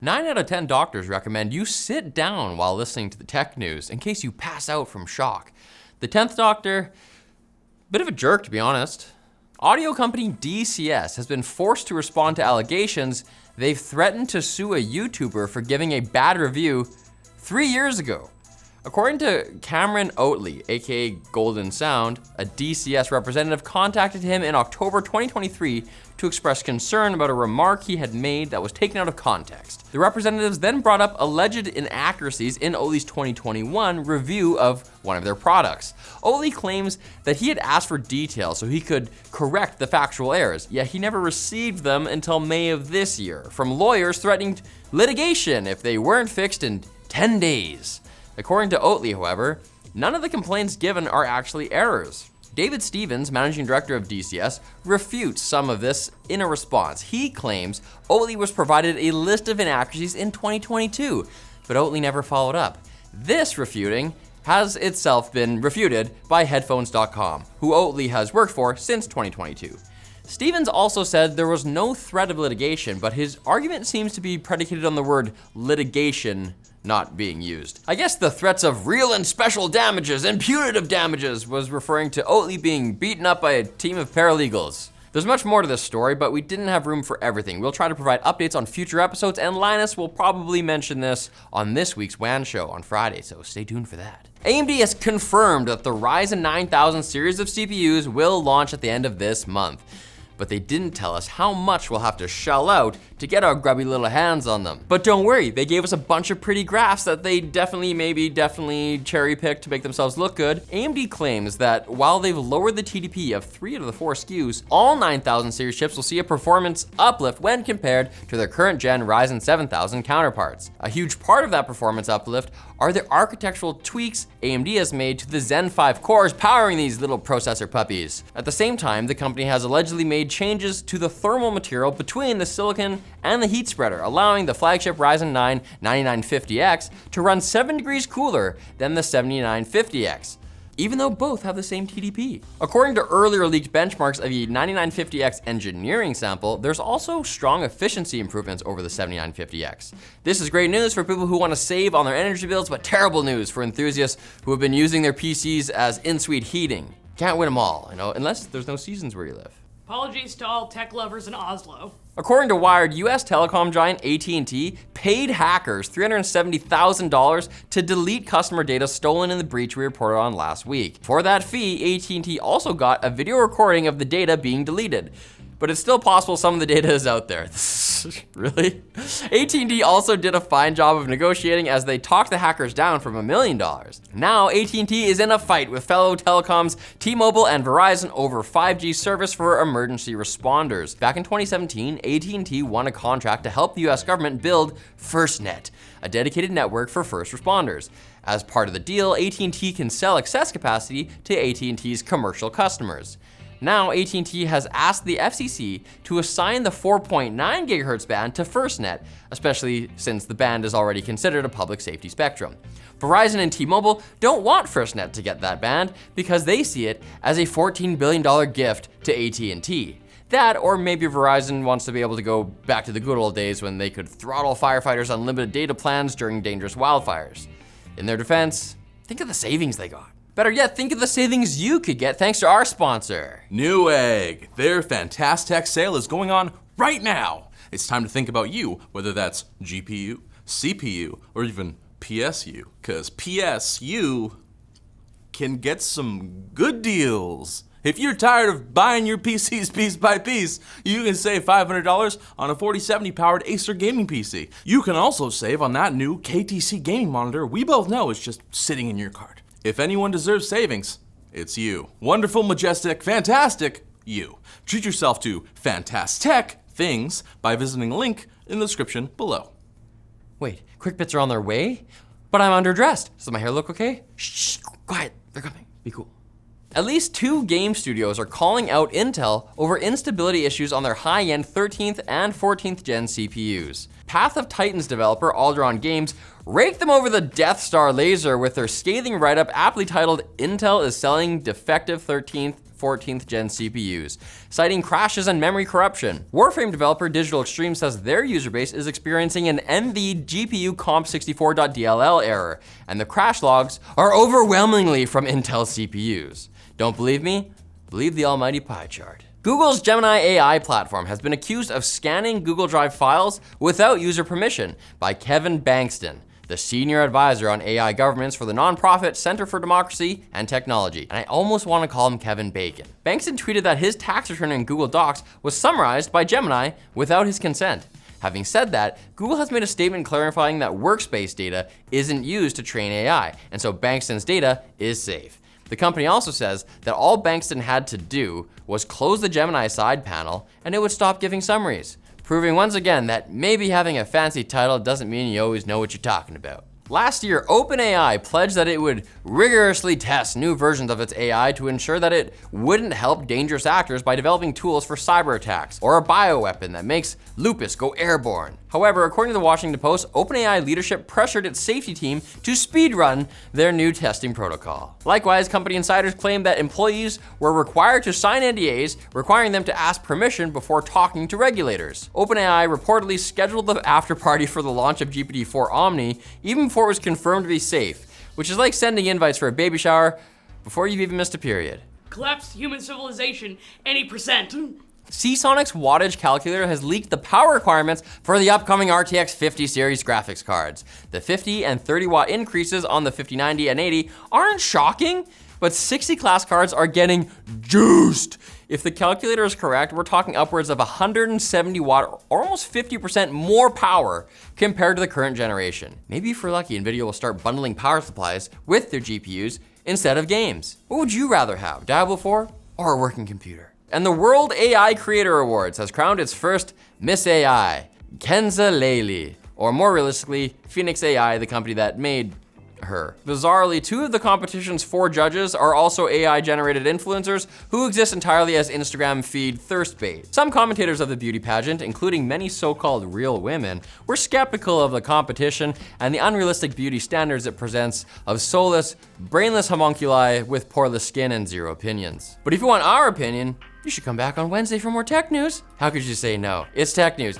9 out of 10 doctors recommend you sit down while listening to the tech news in case you pass out from shock. The 10th doctor, bit of a jerk to be honest. Audio company DCS has been forced to respond to allegations they've threatened to sue a YouTuber for giving a bad review 3 years ago. According to Cameron Oatley, aka Golden Sound, a DCS representative contacted him in October 2023 to express concern about a remark he had made that was taken out of context. The representatives then brought up alleged inaccuracies in Oatley's 2021 review of one of their products. Oatley claims that he had asked for details so he could correct the factual errors, yet he never received them until May of this year, from lawyers threatening litigation if they weren't fixed in 10 days. According to Oatley, however, none of the complaints given are actually errors. David Stevens, managing director of DCS, refutes some of this in a response. He claims Oatley was provided a list of inaccuracies in 2022, but Oatley never followed up. This refuting has itself been refuted by Headphones.com, who Oatley has worked for since 2022. Stevens also said there was no threat of litigation, but his argument seems to be predicated on the word litigation not being used. I guess the threats of real and special damages and punitive damages was referring to Oatley being beaten up by a team of paralegals. There's much more to this story, but we didn't have room for everything. We'll try to provide updates on future episodes, and Linus will probably mention this on this week's WAN show on Friday, so stay tuned for that. AMD has confirmed that the Ryzen 9000 series of CPUs will launch at the end of this month, but they didn't tell us how much we'll have to shell out to get our grubby little hands on them. But don't worry, they gave us a bunch of pretty graphs that they definitely cherry-picked to make themselves look good. AMD claims that while they've lowered the TDP of 3 out of the 4 SKUs, all 9000 series chips will see a performance uplift when compared to their current gen Ryzen 7000 counterparts. A huge part of that performance uplift are the architectural tweaks AMD has made to the Zen 5 cores powering these little processor puppies. At the same time, the company has allegedly made changes to the thermal material between the silicon and the heat spreader, allowing the flagship Ryzen 9 9950X to run 7 degrees cooler than the 7950X, even though both have the same TDP. According to earlier leaked benchmarks of the 9950X engineering sample, there's also strong efficiency improvements over the 7950X. This is great news for people who want to save on their energy bills, but terrible news for enthusiasts who have been using their PCs as in-suite heating. Can't win them all, unless there's no seasons where you live. Apologies to all tech lovers in Oslo. According to Wired, US telecom giant AT&T paid hackers $370,000 to delete customer data stolen in the breach we reported on last week. For that fee, AT&T also got a video recording of the data being deleted. But it's still possible some of the data is out there. Really? AT&T also did a fine job of negotiating as they talked the hackers down from $1 million. Now AT&T is in a fight with fellow telecoms T-Mobile and Verizon over 5G service for emergency responders. Back in 2017, AT&T won a contract to help the US government build FirstNet, a dedicated network for first responders. As part of the deal, AT&T can sell excess capacity to AT&T's commercial customers. Now, AT&T has asked the FCC to assign the 4.9 gigahertz band to FirstNet, especially since the band is already considered a public safety spectrum. Verizon and T-Mobile don't want FirstNet to get that band because they see it as a $14 billion gift to AT&T. That, or maybe Verizon wants to be able to go back to the good old days when they could throttle firefighters on limited data plans during dangerous wildfires. In their defense, think of the savings they got. Better yet, think of the savings you could get thanks to our sponsor, Newegg. Their Fantastic sale is going on right now. It's time to think about you, whether that's GPU, CPU, or even PSU, because PSU can get some good deals. If you're tired of buying your PCs piece by piece, you can save $500 on a 4070 powered Acer gaming PC. You can also save on that new KTC gaming monitor we both know is just sitting in your cart. If anyone deserves savings, it's you. Wonderful, majestic, fantastic you. Treat yourself to fantastic things by visiting a link in the description below. Wait, quick bits are on their way? But I'm underdressed. Does my hair look okay? Shh, quiet, they're coming. Be cool. At least 2 game studios are calling out Intel over instability issues on their high-end 13th and 14th gen CPUs. Path of Titans developer Alderon Games raked them over the Death Star laser with their scathing write-up aptly titled "Intel is selling defective 13th 14th gen CPUs, citing crashes and memory corruption. Warframe developer Digital Extreme says their user base is experiencing an NV GPU comp64.dll error, and the crash logs are overwhelmingly from Intel CPUs. Don't believe me? Believe the almighty pie chart. Google's Gemini AI platform has been accused of scanning Google Drive files without user permission by Kevin Bankston, the senior advisor on AI governance for the nonprofit Center for Democracy and Technology. And I almost want to call him Kevin Bacon. Bankston tweeted that his tax return in Google Docs was summarized by Gemini without his consent. Having said that, Google has made a statement clarifying that workspace data isn't used to train AI, and so Bankston's data is safe. The company also says that all Bankston had to do was close the Gemini side panel and it would stop giving summaries, proving once again that maybe having a fancy title doesn't mean you always know what you're talking about. Last year, OpenAI pledged that it would rigorously test new versions of its AI to ensure that it wouldn't help dangerous actors by developing tools for cyber attacks or a bioweapon that makes lupus go airborne. However, according to the Washington Post, OpenAI leadership pressured its safety team to speedrun their new testing protocol. Likewise, company insiders claimed that employees were required to sign NDAs, requiring them to ask permission before talking to regulators. OpenAI reportedly scheduled the after party for the launch of GPT-4 Omni even before it was confirmed to be safe, which is like sending invites for a baby shower before you've even missed a period. Collapse human civilization any percent. Seasonic's wattage calculator has leaked the power requirements for the upcoming RTX 50 series graphics cards. The 50 and 30 watt increases on the 5090 and 80 aren't shocking, but 60 class cards are getting juiced. If the calculator is correct, we're talking upwards of 170 watt, or almost 50% more power compared to the current generation. Maybe if we're lucky, Nvidia will start bundling power supplies with their GPUs instead of games. What would you rather have, Diablo 4 or a working computer? And the World AI Creator Awards has crowned its first Miss AI, Kenza Laley, or more realistically, Phoenix AI, the company that made her. Bizarrely, 2 of the competition's 4 judges are also AI-generated influencers who exist entirely as Instagram feed thirst bait. Some commentators of the beauty pageant, including many so-called real women, were skeptical of the competition and the unrealistic beauty standards it presents of soulless, brainless homunculi with poreless skin and zero opinions. But if you want our opinion, you should come back on Wednesday for more tech news. How could you say no? It's tech news.